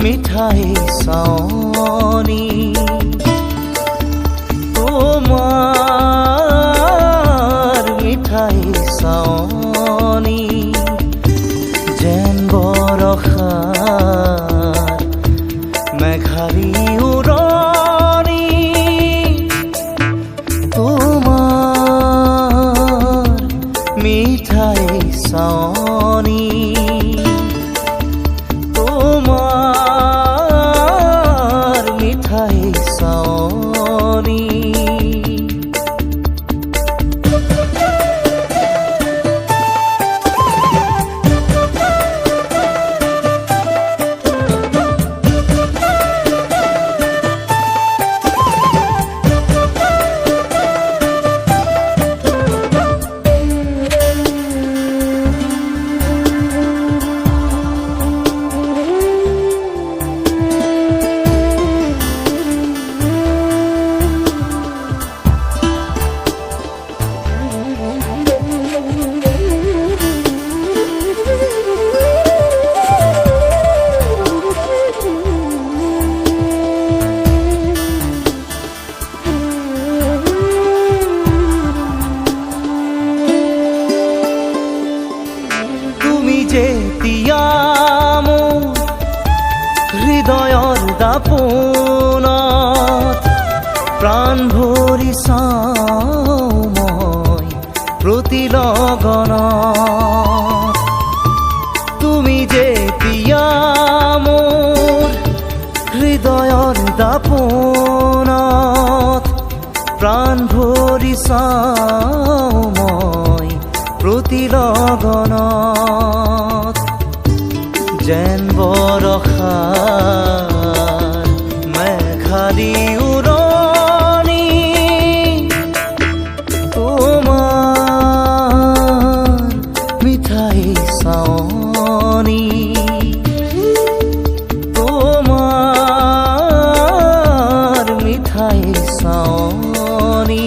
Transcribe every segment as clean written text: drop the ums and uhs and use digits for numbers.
মিঠাই সাওনি তোমার মিঠাই সাওনি যেন বরষার মেঘাৰী উৰণি তোমার মিঠাই সাওনি যেতিয়া মোৰ হৃদয়ৰ দাপোনত প্ৰাণ ভৰি চাওঁ মই প্ৰতি লগনত তুমি যেতিয়া মোৰ হৃদয়ৰ দাপোনত প্ৰাণ ভৰি চাওঁ মই প্ৰতি লগনত যেন বৰষাৰ মেঘাৰী উৰণি তোমাৰ মিঠাই সাওনি তোমাৰ মিঠাই সাওনি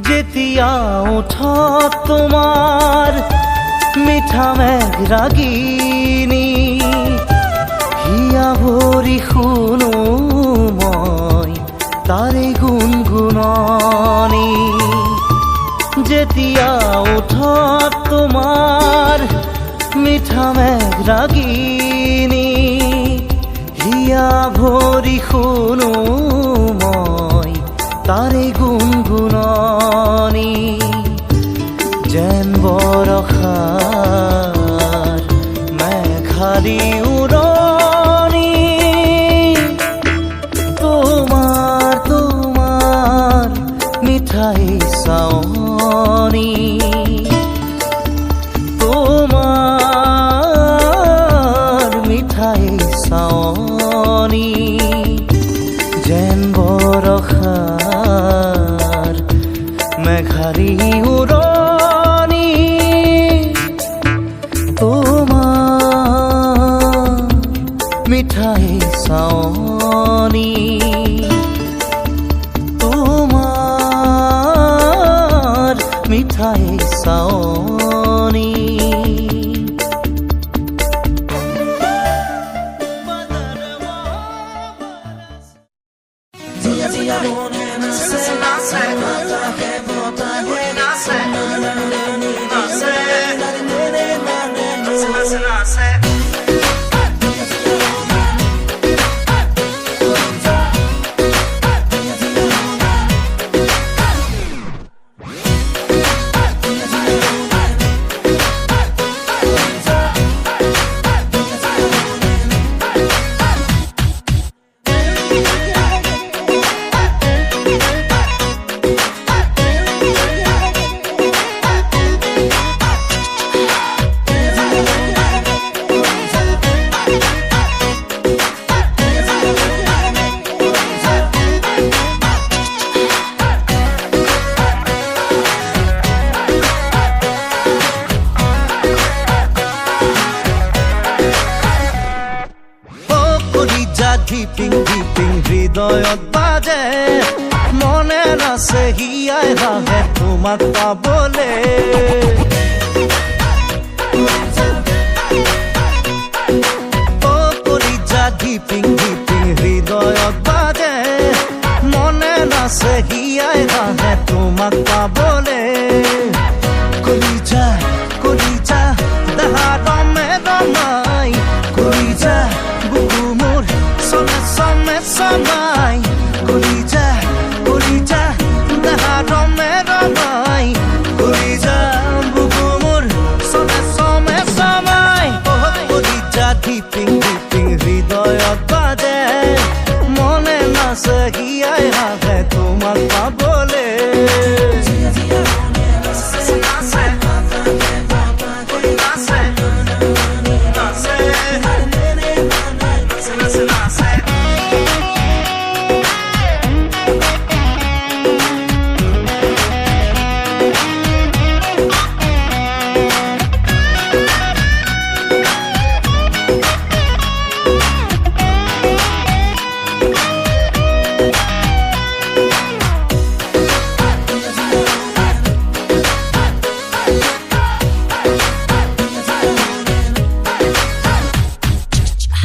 যেতিয়া ওঠত তোমাৰ মিঠা মেঘ ৰাগিনী হিয়া ভৰি শুনো মই তাৰে গুণগুণনি যেতিয়া ওঠত তোমাৰ মিঠা মেঘ ৰাগিনী হিয়া ভৰি শুনো মই তাৰে গুণগুণনি যেন বৰষাৰ মেঘাৰী উৰণি তোমাৰ তোমাৰ মিঠাই সাওনি তোমাৰ মিঠাই সাওনি যেন বৰষাৰ মেঘাৰী উৰণি তোমাৰ মিঠাই সাওনি তোমাৰ মিঠাই চাৱনি ধিপিং ধিপিং হৃদয়ত বাজে মনে নাচে হিয়াই হাঁহে তোমাক পাবলে অ কলিজা ধিপিং ধিপিং হৃদয়ত বাজে মনে নাচে হিয়াই হাঁহে তোমাক পাবলে কলিজা কলিজা দেহা ৰমে ৰমাই কলিজা বুকু মোৰ some samai kulija kulija deha rome romai kulija bugumur some samai kulija diping diping hridoyot baje mone nase hiai hahe tomar pabole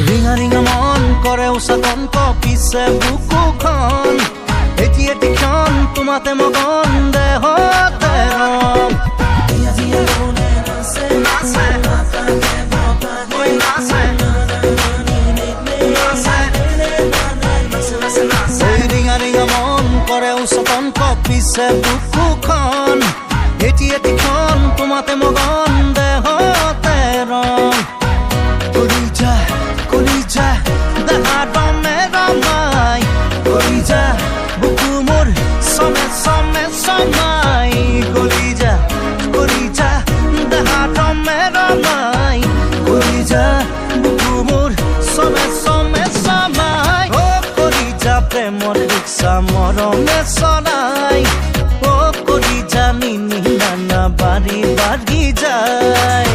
ৰিঙা ৰিঙা মন কৰে উচাতন কপিছে বুকুখন এটি এটি ক্ষণ তোমাতে মগন দেহতে ৰম ৰিঙা ৰিঙা মন কৰে উচাতন কপিছে বুকুখন এটি এটি ক্ষণ তোমাতে মগন দেহতে ৰম কলিজা কলিজা দেহা ৰমে ৰমাই কলিজা বুকু মোৰ some samai কলিজা কলিজা দেহা ৰমে ৰমাই কলিজা বুকু মোৰ some samai অ কলিজা প্ৰেমৰ ৰিক্সা মৰমে চলাই অ কলিজা নিনি নানা বাঢ়ি বাঢ়ি যায়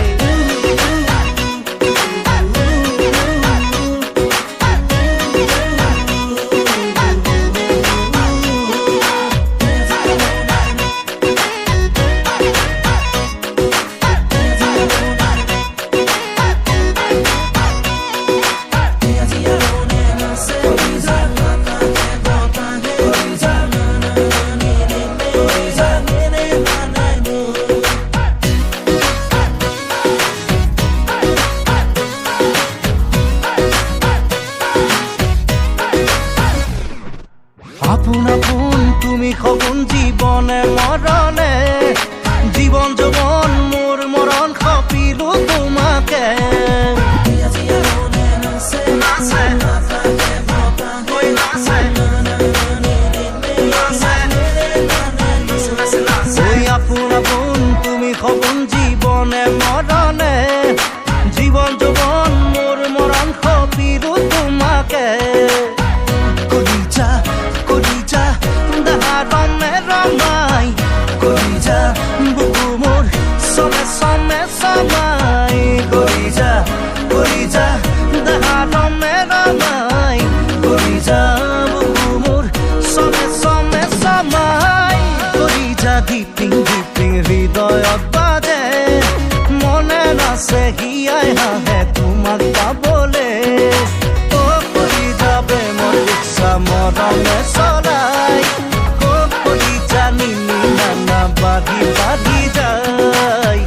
আপোন আপোন তুমি সপোন জীৱনে মৰণে জীৱন যৌৱন মোৰ মৰণ সপিলো তোমাকে আপোন আপোন তুমি সপোন জীৱনে মৰণে জীৱন যৌৱন মোৰ মৰণ সপিলো তোমাকে কলিজা কলিজা দেহা ৰমে ৰমাই কলিজা বুকু মোৰ হিয়াই হাঁহে তোমাক পাবলে কৰি যাবে মোৰ ৰিক্সা মৰমে চলাই কৰি জানি নানা বাঢ়ি বাঢ়ি যায়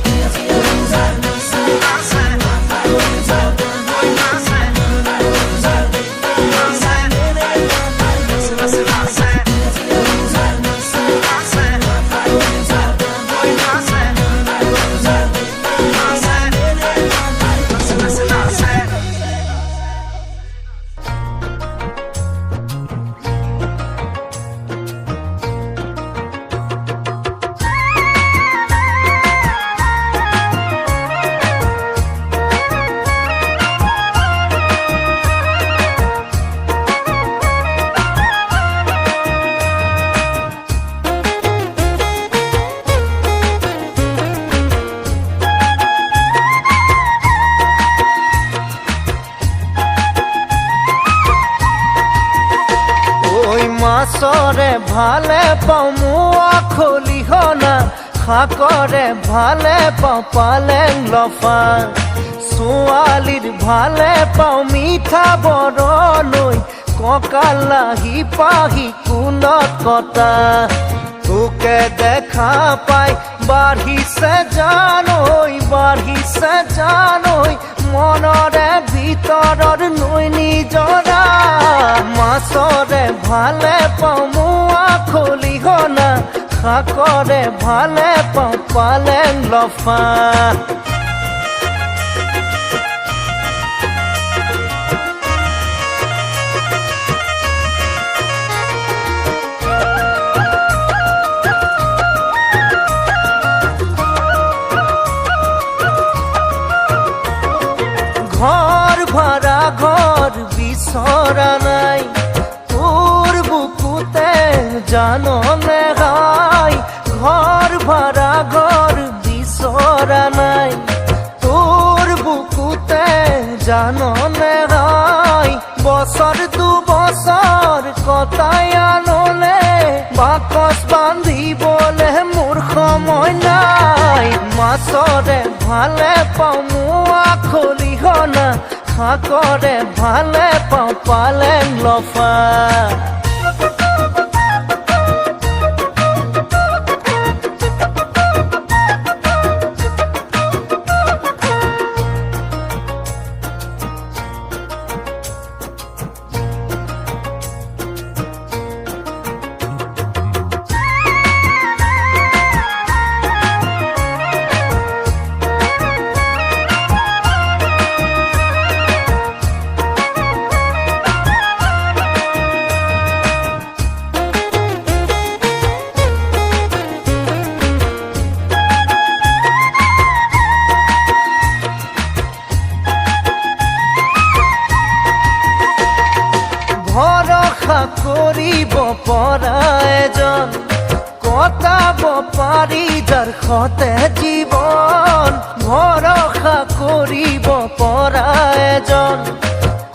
মাছৰে ভালে পাওঁ মোৱা খলিহনা শাকৰে ভালে পাওঁ পালেং লফা ছোৱালীৰ ভালে পাওঁ মিঠা বৰণৈ কঁকালাহি পাহি কোনত কটা তোকে দেখা পাই বাঢ়িছে জানৈ মনৰে ভিতৰৰ নৈ নিজৰা মাছৰে ভালে পাওঁ মোৱা খলিহনা শাকৰে ভালে পাওঁ পালেং লফা ঘৰ ভাড়া ঘৰ বিচৰা নাই তোৰ বুকুতে জাননে গাই ঘৰ ভাড়া ঘৰ বিচৰা নাই তোৰ বুকুতে জাননে গাই বছৰ দুবছৰ কটাই আনলে বাকচ বান্ধিবলে মোৰ সময় নাই মাছৰে ভালে পাওঁ মোৱা খলিহনা শাকৰে ভালে পাওঁ পালেং লফা ভৰসা কৰিব পৰা এজন কটাব পাৰি যাৰ সতে জীৱন ভৰসা কৰিব পৰা এজন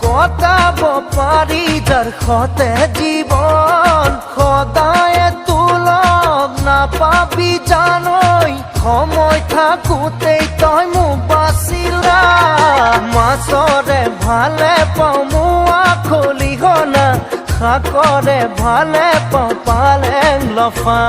কটাব পাৰি যাৰ সতে জীৱন সদায় তোলক নাপাবি জানৈ সময় থাকোঁতেই তই মোক বাচিলা মাছৰে ভালে পাওঁ মোৱা খলিহনা শাকৰে ভালে পাওঁ পালেং লফা